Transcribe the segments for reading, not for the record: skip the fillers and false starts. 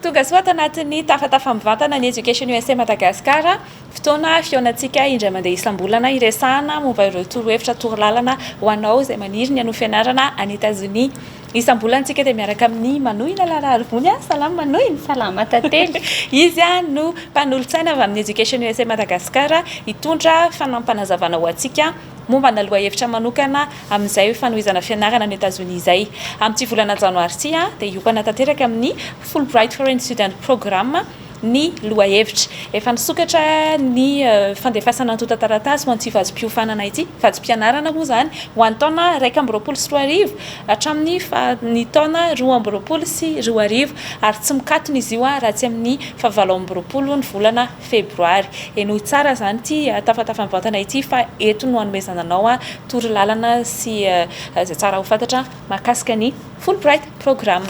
tonga soa tanatin'ny tafatafamivantana ny Education USA Madagasikara fotoana fionatsika indray mandeha isam-bolana iresahana momba ireo torohevitra torolalana ho anao izay maniry ny hanohy fianarana any États-Unis. Isam-bolantsika dia miaraka amin'ny Manohina Lararivony. Salama Manohina. Salama tantely. Izy no mpanolotsaina avy amin'ny Education USA Madagasikara hitondra fanampanazavana ho antsika momba na lohahevitra manokana amin'izay fanohizana fianarana any États-Unis izay. Amin'ity volana janoary ity dia hiopana tanteraka amin'ny Fulbright Foreign Student Programme ny lohahevitra. Efa nisokatra ny fandefasana antota taratasy ho an'ity vazim-piofanana ity, vazim-pianarana moa izany ho an'ny taona 2024 hatramin'ny ny taona 2024 ary tsy mikatona izy io raha tsy amin'ny 27 ny volana febroary. Enohy tsara izany ity tafatafamivantana ity fa eto no hanomezana anao torolalana sy izay tsara ho fantatra mahakasika ny Fulbright Programme.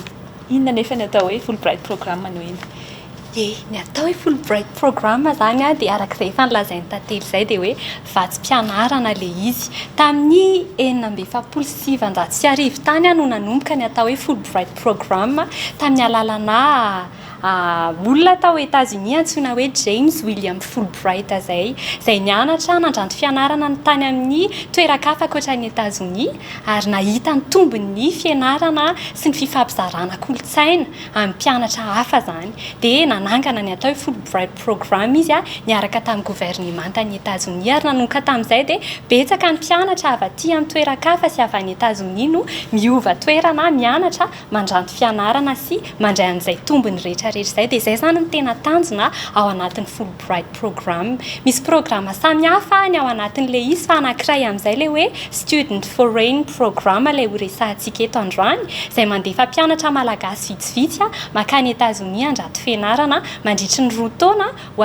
Inona nefa ny atao hoe Fulbright Programme no iny? Ny atao hoe Fulbright Programme zany dia arak'izay efa nilazainy tantely izay dia hoe vatsim-pianarana le izy. Tamin'ny 1970 tany no nanomboka ny atao hoe Fulbright Programme tamin'ny alalana olona tao États-Unis antsoina hoe James William Fulbright izay nianatra nandranto fianarana ny tany amin'ny toeran-kafa ankoatran'ny États-Unis ary nahita ny tombon'ny fianarana sy ny fifampizarana kolontsaina amin'ny mpianatra hafa zany dia nanangana ny atao hoe Fulbright Programme izy niaraka tamin'ny gouvernementan'ny États-Unis ary nanomboka tamin'izay dia betsaka ny mpianatra avy aty amin'ny toeran-kafa sy avy any États-Unis no miova toerana mianatra mandranto fianarana sy mandray an'izay tombony rehetra izay dia izay zany ny tena tanjona ao anatin'ny Fulbright Programme. Misy programa samihafa ny ao anatin'ilay izy fa anankiray amin'izay ilay hoe Student Foreign Programme ilay ho resahantsika eto androany izay mandefa mpianatra malagasy vitsivitsy makany États-Unis handrato fianarana mandritry ny 2 taona ho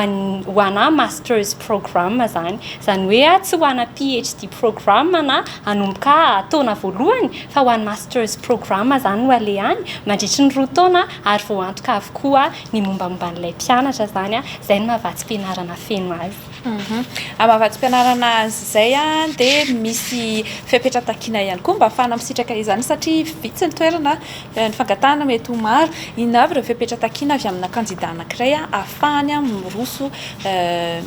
ana Masters Programme zany hoe tsy ho ana PhD Programme na hanomboka taona voalohany fa ho ana Masters Programme zany ho alehany mandritry ny 2 taona ary vao antoka avokoa ny mombamomban'ilay mpianatra zany izay no mahavatsym-pianarana feno azy. Mahavatsym-pianarana azy izay dia misy fipetratakina ihany koa mba ahafahana misitraka izany satria vitsy ny toerana ny fangatahana mety ho maro. Inona avy ireo fipetratakina avy amina kandida anankiray ahafahany miroso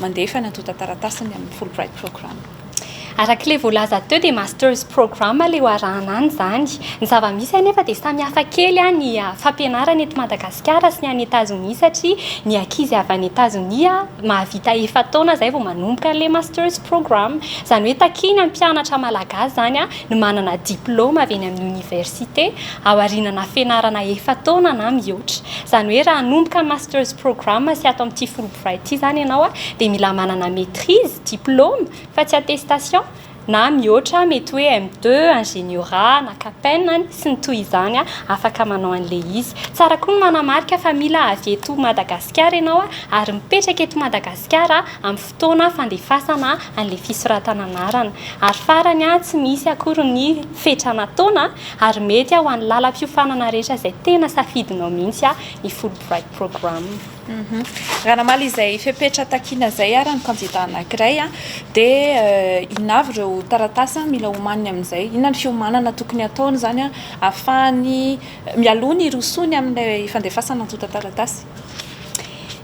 mandefa ny antota taratasiny amin'ny Fulbright Programme. Arak'ilay voalaza teo dia Masters Programme ilay ho arahana any zany. Ny zava-misy anefa dia samihafa kely ny fampianarana eto Madagasikara sy ny any États-Unis satria ny ankizy avy any États-Unis mahavita 7 taona izay vao manomboka ilay Masters Programme. Izany hoe takiny amin'ny mpianatra malagasy zany no manana diplôma avy eny amin'ny université ao aorianana fianarana 7 taona na mihoatra. Izany hoe raha hanomboka Masters Programme sy ato amin'ity Fulbright ity zany ianao dia mila manana maîtrise, diplôme fa tsy attestation na mihoatra mety hoe M2, ingénieura na CAPEN sy ny toy izany afaka manao an'ilay izy. Tsara koa ny manamarika fa mila avy eto Madagasikara ianao ary mipetraka eto Madagasikara amin'ny fotoana fandefasana an'ilay fisoratana anarana. Ary farany tsy misy akory ny fetrana taona ary mety ho an'ny lalam-piofanana rehetra izay tena safidinao mihitsy ny Fulbright Programme. Raha namaly izay fipetratakina izay ary ny kandida anankiray dia inona avy ireo taratasy mila homaniny amin'izay? Inona ny fiomanana tokony ataony zany ahafahany mialoha ny rosoany amin'ny fandefasana antota taratasy?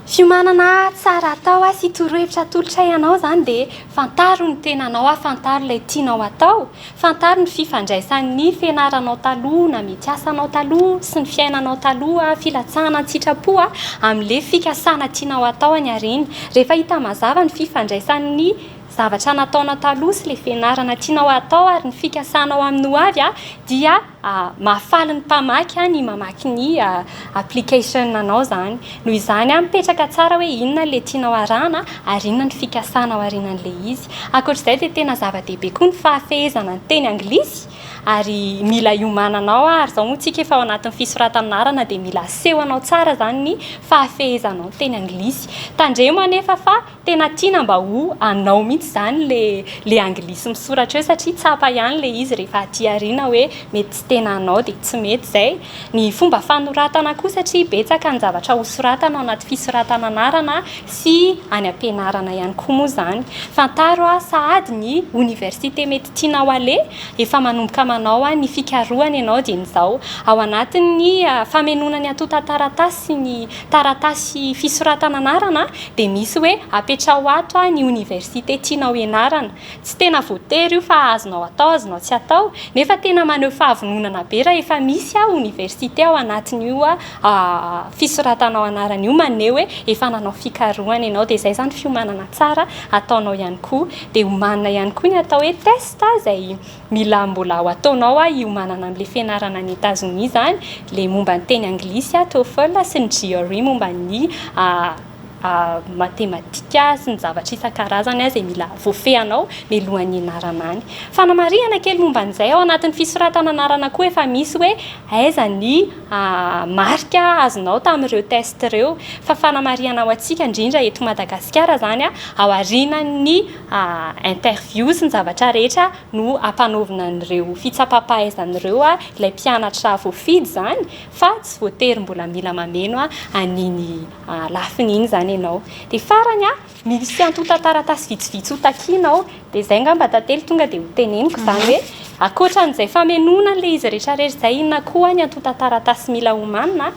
Fiomanana tsara atao sy torohevitra tolotra ianao zany dia fantaro ny tenanao fantaro ilay tianao atao, fantaro ny fifandraisan'ny fianaranao taloha na mety asanao taloha sy ny fiainanao taloha, filatsahana sitrapo amin'ilay fikasana tianao atao any aoriana. Rehefa hita mazava ny fifandraisan'ny zavatra nataona taloha sy ilay fianarana tianao atao ary ny fikasanao amin'ny ho avy dia mahafaly ny mpamaky ny mamaky ny application anao zany. Noho izany mipetraka tsara hoe inona ilay tianao arahana ary inona ny fikasanao aorianan'ilay izy. Ankoatr'izay dia tena zava-dehibe koa ny fahafehezana ny teny anglisy ary mila iomananao ary zao moa tsika efa ao anatin'ny fisoratanarana dia mila asehonao tsara zany ny fahafehezanao teny anglisy. Tandremo anefa fa tena tiana mba ho anao mihitsy zany le anglisy misoratra eo satria tsapa ihany le izy rehefa aty aoriana hoe mety tsy tena anao dia tsy mety izay. Ny fomba fanoratana koa satria betsaka ny zavatra ho soratana ao anaty fisoratana anarana sy any ampianarana ihany koa moa zany. Fantaro sahady ny université mety tianao aleha efa manomboka manao ny fikarohana ianao dia nizao ao anatin'ny famenona ny atotataratasy sy ny taratasy fisoratana anarana dia misy hoe apetrao ato ny université tianao ianarana tsy tena voatery io fa azonao atao azonao tsy atao nefa tena maneho fahavononana be raha efa misy université ao anatin'io fisoratanao anarana io maneho hoe efa nanao fikarohana ianao dia izay zany fiomanana tsara ataonao ihany koa dia homanina ihany koa ny atao hoe test izay mila mbola ho ataonao hiomanana amin'ilay fianarana any États-Unis zany le momba ny teny anglisy TOEFL sy ny GRE momba ny matematika sy ny zavatra isan-karazany izay mila voafehanao mialohan'ny ianarana any. Fanamariana kely momba an'izay ao anatin'ny fisoratana anarana koa efa misy hoe aiza ny marika azonao tamin'ireo test ireo fa fanamariana ho antsika indrindra eto Madagasikara zany ao aorianan'ny interview sy ny zavatra rehetra no ampanaovina an'ireo fitsapam-pahaizan'ireo ilay mpianatra voafidy zany fa tsy voatery mbola mila mameno an'iny lafin'iny zany ianao. Dia farany misy antotataratasy vitsivitsy ho takianao dia izay ngamba tantely tonga dia ho teneniko zany hoe akoatran'izay famenona an'ilay izy rehetrarehetra izay inona koa ny antotataratasy mila homanina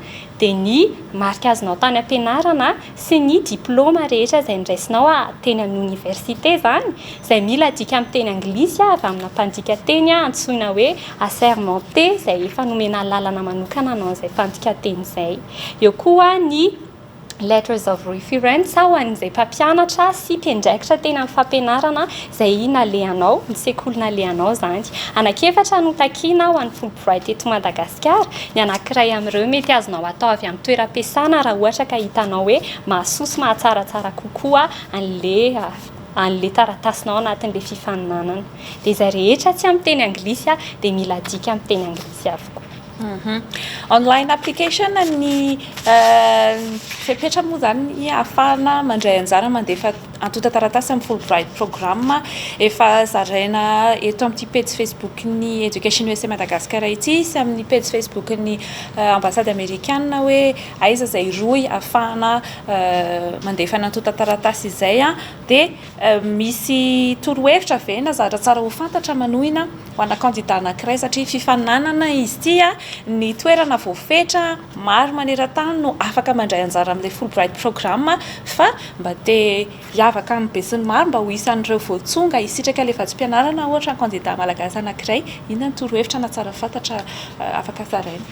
dia ny marika azonao tany am-pianarana sy ny diplôma rehetra izay niraisinao teny amin'ny université zany izay mila adika amin'ny teny anglisy avy amina mpandika teny antsoina hoe assermenté izay efa nomena lalana manokana anao izay mpandika teny izay. Eo koa ny letters of reference ho an'izay mpampianatra sy mpiandraikitra teny amin'ny fampianarana izay nalehanao ny sekoly nalehanao zany. Anankiefatra no takiana ho an'ny Fulbright eto Madagasikara ny anankiray amin'ireo mety azonao atao avy amin'ny toeram-piasana raha ohatra ka hitanao hoe mahasoa mahatsaratsara kokoa an'le taratasinao anatin'le fifaninanana. Dia izay rehetra tsy amin'ny teny anglisy dia mila adika amin'ny teny anglisy avokoa. Online application ny fepetra moa zany ahafahana mandray anjara mandefa antotataratasy amin'ny Fulbright programme efa zaraina eto amin'ity page Facebook ny Education USA Madagasikara ity sy amin'ny page Facebook ny ambassade américaine hoe aiza izay roy ahafahana mandefa ny antotataratasy izay dia misy torohevitra ve na zatra tsara ho fantatra manohina ho ana candidat anankiray satria fifaninanana izy ity ny toerana voafetra maro maneran-tany no afaka mandray anjara amin'ilay Fulbright programme fa mba te hiavaka amin'ny be sy ny maro mba ho isan'ireo voatsonga hisitraka ilay vatsompianarana ohatra ny candidat malagasy anankiray inona ny torohevitra na tsara fantatra afaka zaraina.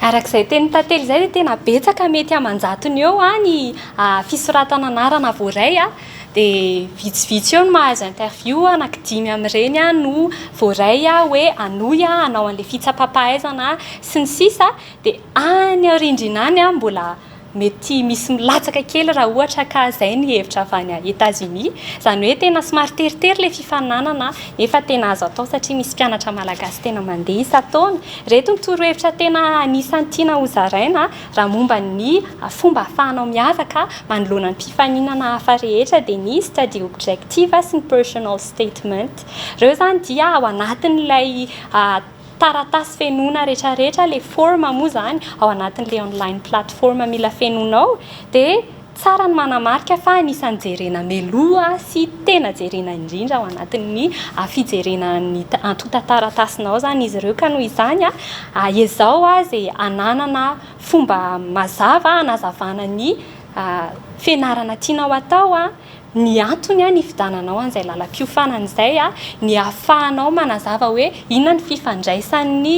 Arak'izay teny tantely izay dia tena betsaka mety amanjatony eo ny fisoratana anarana voaray dia vitsivitsy eo no mahazo interview anaky 5 amin'ireny no voaray hoe anohy anao an'ilay fitsapam-pahaizana sy ny sisa dia any aorindrina any mbola mety misy milatsaka kely raha ohatra ka izay ny hevitra avy any États-Unis izany hoe tena somary teritery ilay fifaninanana nefa tena azo atao satria misy mpianatra malagasy tena mandeha isan-taona. Reto ny torohevitra tena anisan'ny tiana ho zaraina raha momba ny fomba ahafahanao miavaka manoloana ny mpifaninana hafa rehetra dia ny study objective sy ny personal statement. Ireo zany dia ao anatin'ilay taratasy fenona rehetrarehetra le forma moa zany ao anatin'ilay online platform mila fenonao dia tsara ny manamarika fa anisan'ny jerena meloa sy tena jerena indrindra ao anatin'ny fijerena ny antotataratasynao zany izy ireo ka noho izany ezao izay ananana fomba mazava anazavana ny fianarana tianao atao ny antony ny fidananao an'izay lalam-piofanana izay ny ahafahanao manazava hoe inona ny fifandraisan'ny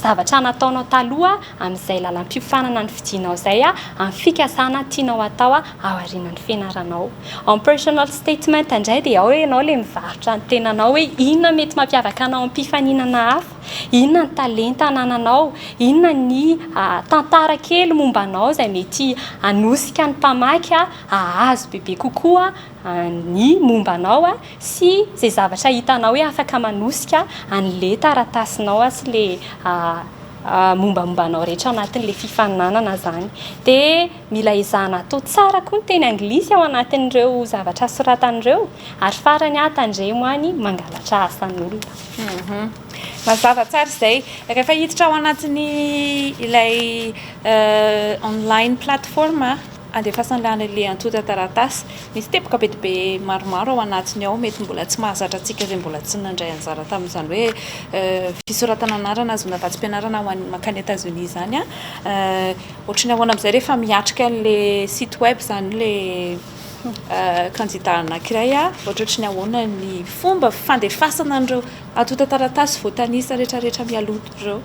zavatra nataonao taloha amin'izay lalam-piofanana ny fidinao izay amin'ny fikasana tianao atao ao aorianan'ny fianaranao. En personal statement indray dia ao ianao ilay mivarotra ny tenanao hoe inona mety mampiavaka anao amin'ny mpifaninana hafa, inona ny talenta anananao, inona ny tantara kely mombanao izay mety hanosika ny mpamaky ahazo bebe kokoa ny mombanao sy izay zavatra hitanao hoe afaka manosika an'ilay taratasinao sy ilay mombamombanao rehetra anatin'ilay fifaninanana zany. Dia mila ezahana atao tsara koa ny teny anglisy ao anatin'ireo zavatra soratan'ireo ary farany tandremo any mangalatra asan'olona. Mazava tsara izay rehefa hiditra ao anatin'ny ilay online platform andefasan'lan'le antota taratasy misy tepoka bedibe maromaro ao anatiny ao mety mbola tsy mahazatra antsika zay mbola tsy nandray anjara tamin'izany hoe fisoratana anarana azona vatsym-pianarana ho an'ny makany États-Unis zany a ohatrany ahoana amin'izay rehefa miatrika an'le site web zany le candidat anankiray a ohatrany ahoana ny fomba fandefasana an'ireo antota taratasy voatanisa rehetrarehetra mialoto ireo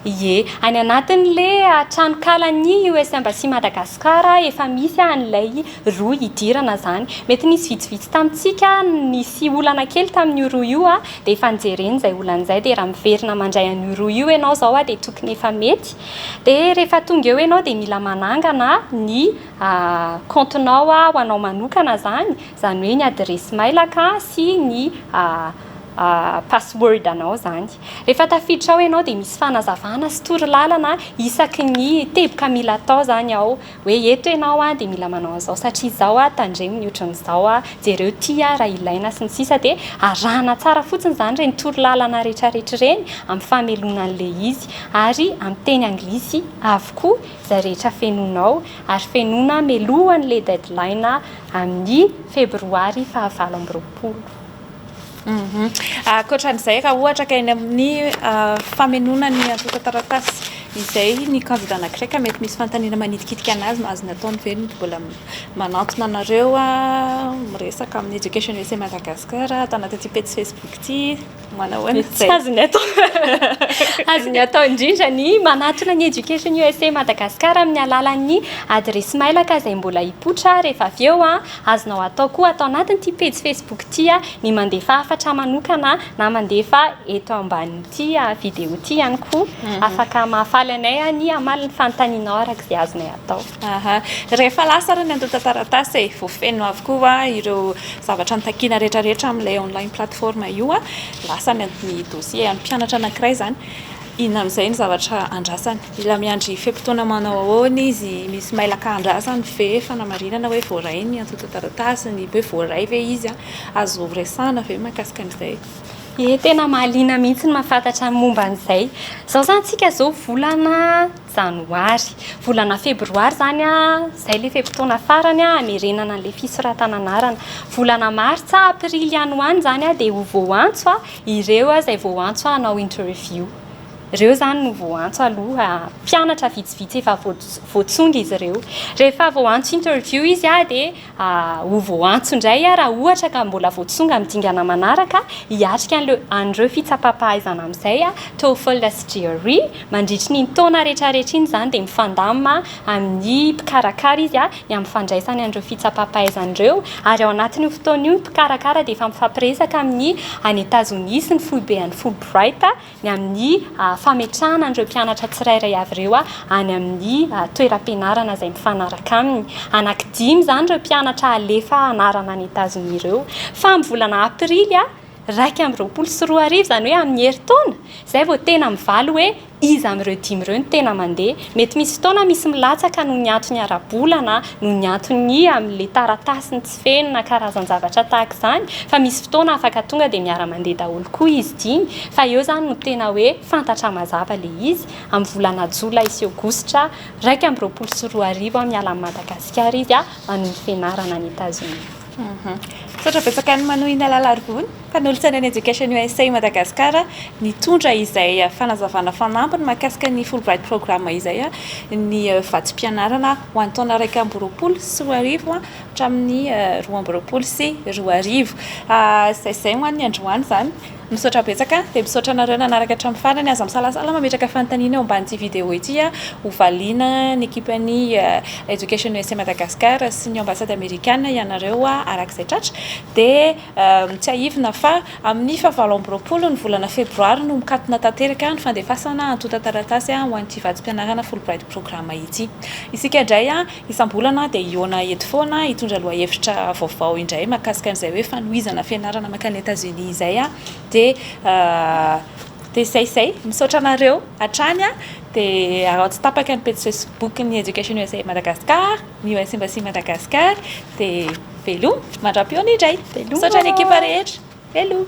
Ie, any anatin'le tranokalan'ny US Embassy Madagasikara efa misy an'ilay roa idirana zany. Mety nisy vitsivitsy tamintsika nisy olana kely tamin'ny roa io a dia efa nijereny izay olana izay dia raha miverina mandray an'io roa io ianao zao a dia tokony efa mety. Dia rehefa tonga eo ianao dia mila manangana ny compte-nao ho anao manokana zany hoe ny adresy mailaka sy ny password anao zany. Rehefa tafiditra ao ianao dia misy fanazavana sy torolalana isaky ny teboka mila atao zany ao hoe eto ianao a dia mila manao an'izao satria izao a tandremo ohatran'izao a jereo ty a raha ilaina sy ny sisa dia arahana tsara fotsiny zany reny torolalana rehetrarehetra reny amin'ny famelona an'le izy ary amin'ny teny anglisy avokoa izay rehetra fenonao ary fenona melohan'le deadline amin'ny febroary 29. Koatran'izay raha ohatra ka eny amin'ny famenonany antota taratasy izay ny candidat anankiray ka mety misy fanontaniana manidikitika anazy no azony ataony ve mbola manantona anareo miresaka amin'ny Education USA Madagasikara atao anaty page Facebook ty manahoana tsy azony atao azony atao indrindra ny manatona ny Education USA Madagasikara amin'ny alalan'ny adresy mailaka izay mbola hipoitra rehefa avy eo azonao atao koa atao anatin'ity page Facebook ty ny mandefa hafatra manokana na mandefa eto ambanin'ity vidéo ty ihany koa afaka mahafaly anay ny amaliny fanontanianao arak'izay azonay atao. Rehefa lasa ny antota taratasy voafeno avokoa ireo zavatra nitakina rehetrarehetra amin'ilay online plateforme io lasa ny dossier amin'ny mpianatra anankiray zany inona amin'izay ny zavatra andrasany mila miandry feim-potoana manao ahoana izy misy mailaka andrasany ve fanamarinana hoe voaray ny antota taratasy ny hoe voaray ve izy azo resana ve mahakasika an'izay tena mahaliana mihitsy ny mahafantatra momba an'izay zao zany tsika zao volana janoary volana febroary zany izay le feim-potoana farany hamerenana an'le fisoratana anarana volana martsa aprily any hoany zany dia ho voantso ireo izay voantso hanao interview ireo zany no voantso aloha mpianatra vitsivitsy efa voatsonga izy ireo rehefa voantso interview izy dia ho voantso indray raha ohatra ka mbola voatsonga midingana manaraka hiatrika an'ireo fitsapapahaizana amin'izay TOEFL sy GRE mandritry ny taona rehetrarehetra iny zany dia mifandamina amin'ny mpikarakara izy ny amin'ny fandraisany an'ireo fitsapapahaizan'ireo ary ao anatin'io fotoana io ny mpikarakara dia efa mifampiresaka amin'ny any États-Unis ny Fulbright Fulbright ny amin'ny fametrahana an'ireo mpianatra tsirairay avy ireo any amin'ny toeram-pianarana izay mifanaraka aminy anankidimy zany ireo mpianatra alefa anarana any États-Unis ireo fa amin'ny volana aprily 2024 zany hoe amin'ny herintaona izay vao tena mivaly hoe izy amin'ireo dimy ireo ny tena mandeha mety misy fotoana misy milatsaka noho ny antony ara-bolana noho ny antony amin'le taratasy ny tsy feno na karazan-javatra tahaka izany fa misy fotoana afaka tonga dia miara-mandeha daholo koa izy dimy fa eo zany no tena hoe fantatra mazava le izy amin'ny volana Jolay sy Aogositra 2024 amin'ny alan'i Madagasikara izy manohy fianarana any États-Unis. Sotra betsaka ny manohina lalarivony mpanolotsana ny Education USA Madagasikara nitondra izay fanazavana fanampiny mahakasika ny Fulbright programme izay ny vatsym-pianarana ho an'ny taona 2024 hatramin'ny 2024 zay ho an'ny androany zany misaotra betsaka dia misaotra nareo nanaraka hatramin'ny farany aza misalasala mametraka fanontaniana eo amban'ity vidéo ity ho valiana ny ekipan'ny Education USA Madagasikara sy ny ambassade amérikana ianareo arak'izay tratra dia tsy ahivina fa amin'ny 27 ny volana febroary no mikatona tanteraka ny fandefasana antota taratasy ho an'ity vatsym-pianarana Fulbright programme ity isika indray isam-bolana dia iona eto foana hitondra lohahevitra vaovao indray mahakasika an'izay hoe fanohizana fianarana makany États-Unis izay dia izay misaotra anareo hatrany dia tsy tapaka ny page Facebook ny Education USA Madagasikara ny US Embassy Madagasikara dia veloma mandrapiona indray misaotra ny ekipa rehetra veloma